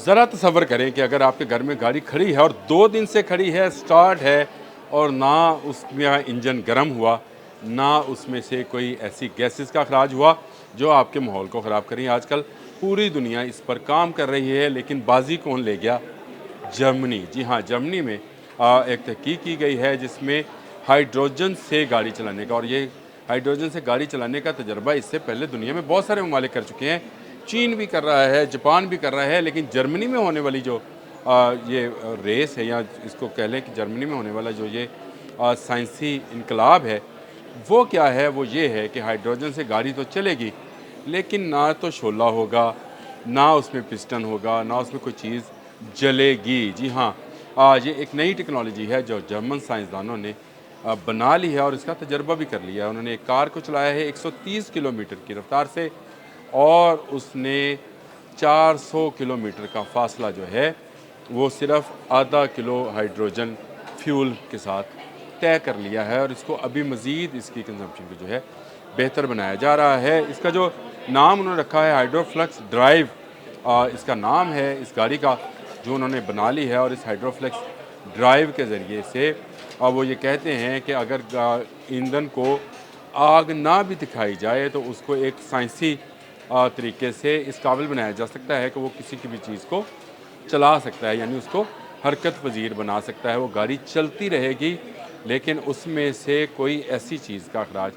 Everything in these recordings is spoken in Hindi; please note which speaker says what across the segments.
Speaker 1: ज़रा तसव्वुर करें कि अगर आपके घर में गाड़ी खड़ी है और 2 दिन से खड़ी है, स्टार्ट है और ना उसमें इंजन गर्म हुआ, ना उसमें से कोई ऐसी गैसेस का अखराज हुआ जो आपके माहौल को ख़राब करें। आजकल पूरी दुनिया इस पर काम कर रही है, लेकिन बाजी कौन ले गया? जर्मनी। जी हाँ, जर्मनी में एक तहकीक की गई है जिसमें हाइड्रोजन से गाड़ी चलाने का, और ये हाइड्रोजन से गाड़ी चलाने का तजर्बा इससे पहले दुनिया में बहुत सारे ममालिक कर चुके हैं। चीन भी कर रहा है, जापान भी कर रहा है, लेकिन जर्मनी में होने वाली जो ये रेस है, या इसको कह लें कि जर्मनी में होने वाला जो ये साइंसी इनकलाब है, वो क्या है? वो ये है कि हाइड्रोजन से गाड़ी तो चलेगी, लेकिन ना तो शोला होगा, ना उसमें पिस्टन होगा, ना उसमें कोई चीज़ जलेगी। जी हाँ, ये एक नई टेक्नोलॉजी है जो जर्मन साइंसदानों ने बना ली है और इसका तजर्बा भी कर लिया है। उन्होंने एक कार को चलाया है 130 किलोमीटर की रफ्तार से, और उसने 400 किलोमीटर का फासला जो है वो सिर्फ आधा किलो हाइड्रोजन फ्यूल के साथ तय कर लिया है, और इसको अभी मज़ीद इसकी कंजम्पशन को जो है बेहतर बनाया जा रहा है। इसका जो नाम उन्होंने रखा है हाइड्रोफ्लक्स ड्राइव, इसका नाम है इस गाड़ी का जो उन्होंने बना ली है। और इस हाइड्रोफ्लक्स ड्राइव के ज़रिए से वो ये कहते हैं कि अगर ईंधन को आग ना भी दिखाई जाए तो उसको एक साइंसी तरीके से इस काबिल बनाया जा सकता है कि वो किसी की भी चीज़ को चला सकता है, यानी उसको हरकत पजीर बना सकता है। वो गाड़ी चलती रहेगी, लेकिन उसमें से कोई ऐसी चीज़ का अखराज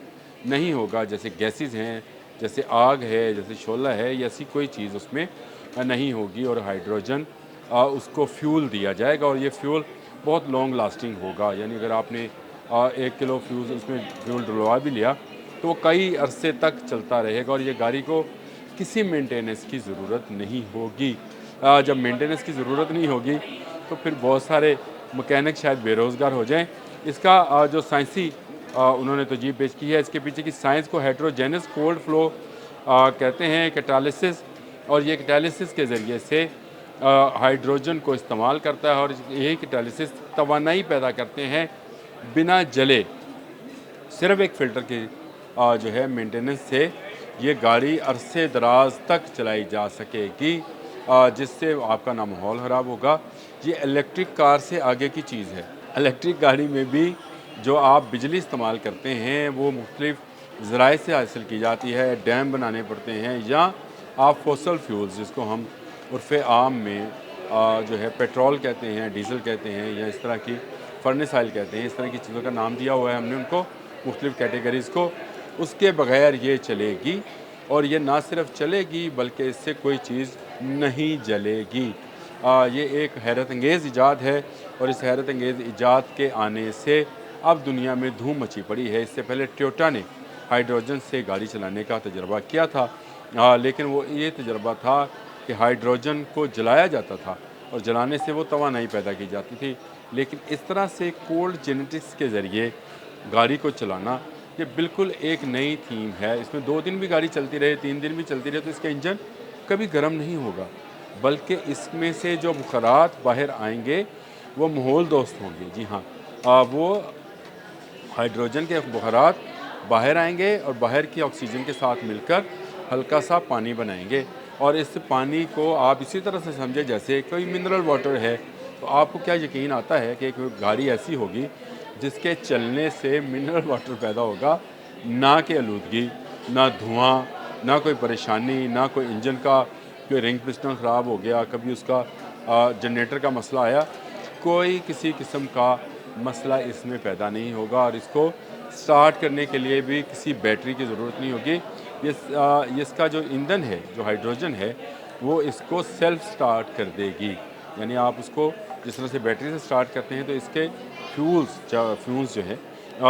Speaker 1: नहीं होगा जैसे गैसेस हैं, जैसे आग है, जैसे शोला है, या ऐसी कोई चीज़ उसमें नहीं होगी। और हाइड्रोजन उसको फ्यूल दिया जाएगा, और ये फ्यूल बहुत लॉन्ग लास्टिंग होगा। यानी अगर आपने 1 किलो फ्यूल उसमें फ्यूल डलवा भी लिया तो वो कई अरसे तक चलता रहेगा, और ये गाड़ी को किसी मेंटेनेंस की ज़रूरत नहीं होगी। जब मेंटेनेंस की ज़रूरत नहीं होगी तो फिर बहुत सारे मैकेनिक शायद बेरोज़गार हो जाएं। इसका जो साइंसी उन्होंने तजवीज़ पेश की है, इसके पीछे की साइंस को हेट्रोजेनस कोल्ड फ्लो कहते हैं, कैटालिसिस। और ये कैटालिसिस के ज़रिए से हाइड्रोजन को इस्तेमाल करता है, और यही कैटालिसिस तवानाई पैदा करते हैं बिना जले। सिर्फ एक फ़िल्टर की जो है मेंटेनेंस से ये गाड़ी अरसे दराज तक चलाई जा सकेगी, जिससे आपका ना माहौल ख़राब होगा। ये इलेक्ट्रिक कार से आगे की चीज़ है। इलेक्ट्रिक गाड़ी में भी जो आप बिजली इस्तेमाल करते हैं वो मुख्तलिफ़ ज़राए से हासिल की जाती है, डैम बनाने पड़ते हैं, या आप फॉसल फ्यूल्स जिसको हम उर्फ़ आम में जो है पेट्रोल कहते हैं, डीज़ल कहते हैं, या इस तरह की फर्नेस ऑयल कहते हैं, इस तरह की चीज़ों का नाम दिया हुआ है हमने उनको, मुख्तलिफ़ कैटेगरीज़ को। उसके बगैर ये चलेगी, और ये ना सिर्फ चलेगी बल्कि इससे कोई चीज़ नहीं जलेगी। ये एक हैरत अंगेज़ इजाद है, और इस हैरत अंगेज़ इजाद के आने से अब दुनिया में धूम मची पड़ी है। इससे पहले टोयोटा ने हाइड्रोजन से गाड़ी चलाने का तजर्बा किया था, लेकिन वो ये तजर्बा था कि हाइड्रोजन को जलाया जाता था और जलाने से वो तवानाई पैदा की जाती थी। लेकिन इस तरह से कोल्ड जेनेटिक्स के ज़रिए गाड़ी को चलाना, ये बिल्कुल एक नई थीम है। इसमें 2 दिन भी गाड़ी चलती रहे, 3 दिन भी चलती रहे, तो इसका इंजन कभी गर्म नहीं होगा, बल्कि इसमें से जो बुखारात बाहर आएंगे वो माहौल दोस्त होंगे। जी हाँ, वो हाइड्रोजन के बुखारात बाहर आएंगे और बाहर की ऑक्सीजन के साथ मिलकर हल्का सा पानी बनाएंगे, और इस पानी को आप इसी तरह से समझे जैसे कोई मिनरल वाटर है। तो आपको क्या यकीन आता है कि एक गाड़ी ऐसी होगी जिसके चलने से मिनरल वाटर पैदा होगा, ना कि आलूदगी, ना धुआं, ना कोई परेशानी, ना कोई इंजन का कोई रिंग पिस्टन ख़राब हो गया, कभी उसका जनरेटर का मसला आया, कोई किसी किस्म का मसला इसमें पैदा नहीं होगा। और इसको स्टार्ट करने के लिए भी किसी बैटरी की ज़रूरत नहीं होगी। ये इसका जो ईंधन है, जो हाइड्रोजन है, वो इसको सेल्फ स्टार्ट कर देगी। यानी आप उसको जिस तरह से बैटरी से स्टार्ट करते हैं, तो इसके फ्यूल्स जो है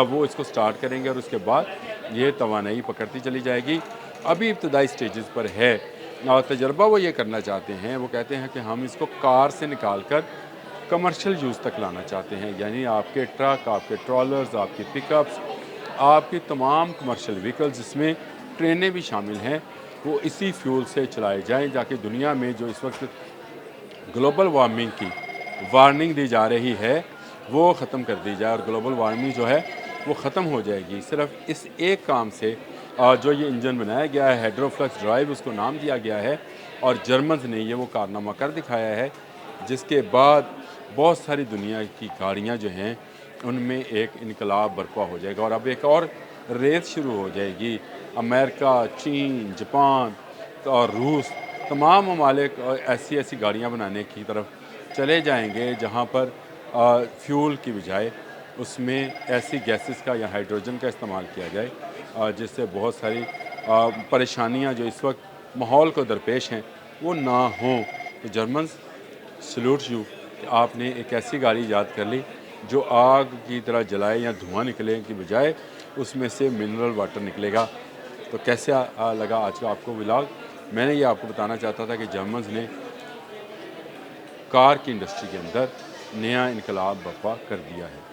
Speaker 1: वो इसको स्टार्ट करेंगे, और उसके बाद ये तवानाई पकड़ती चली जाएगी। अभी इब्तदाई स्टेजेस पर है, और तजर्बा वो ये करना चाहते हैं। वो कहते हैं कि हम इसको कार से निकाल कर कमर्शियल यूज़ तक लाना चाहते हैं, यानी आपके ट्रक, आपके ट्रॉलर्स, आपकी पिकअप्स, आपकी तमाम कमर्शियल व्हीकल्स, जिसमें ट्रेनें भी शामिल हैं, वो इसी फ्यूल से चलाए जाएँ, ताकि दुनिया में जो इस वक्त ग्लोबल वार्मिंग की वार्निंग दी जा रही है वो ख़त्म कर दी जाए, और ग्लोबल वार्मिंग जो है वो ख़त्म हो जाएगी सिर्फ इस एक काम से। जो ये इंजन बनाया गया है हाइड्रोफ्लक्स ड्राइव उसको नाम दिया गया है, और जर्मन्स ने ये वो कारनामा कर दिखाया है, जिसके बाद बहुत सारी दुनिया की गाड़ियाँ जो हैं उनमें एक इनकलाब बर्पा हो जाएगा और अब एक और रेस शुरू हो जाएगी। अमेरिका, चीन, जापान और रूस तमाम ममालिक ऐसी ऐसी गाड़ियाँ बनाने की तरफ चले जाएंगे जहाँ पर फ्यूल की बजाय उसमें ऐसी गैसेस का या हाइड्रोजन का इस्तेमाल किया जाए, जिससे बहुत सारी परेशानियाँ जो इस वक्त माहौल को दरपेश हैं वो ना हों। तो जर्मन्स, सल्यूट यू कि आपने एक ऐसी गाड़ी ईजाद कर ली जो आग की तरह जलाए या धुआं निकले की बजाय उसमें से मिनरल वाटर निकलेगा। तो कैसे लगा आज का आपको व्लॉग? मैंने ये आपको बताना चाहता था कि जर्मन्स ने कार की इंडस्ट्री के अंदर नया इनकलाब बर्पा कर दिया है।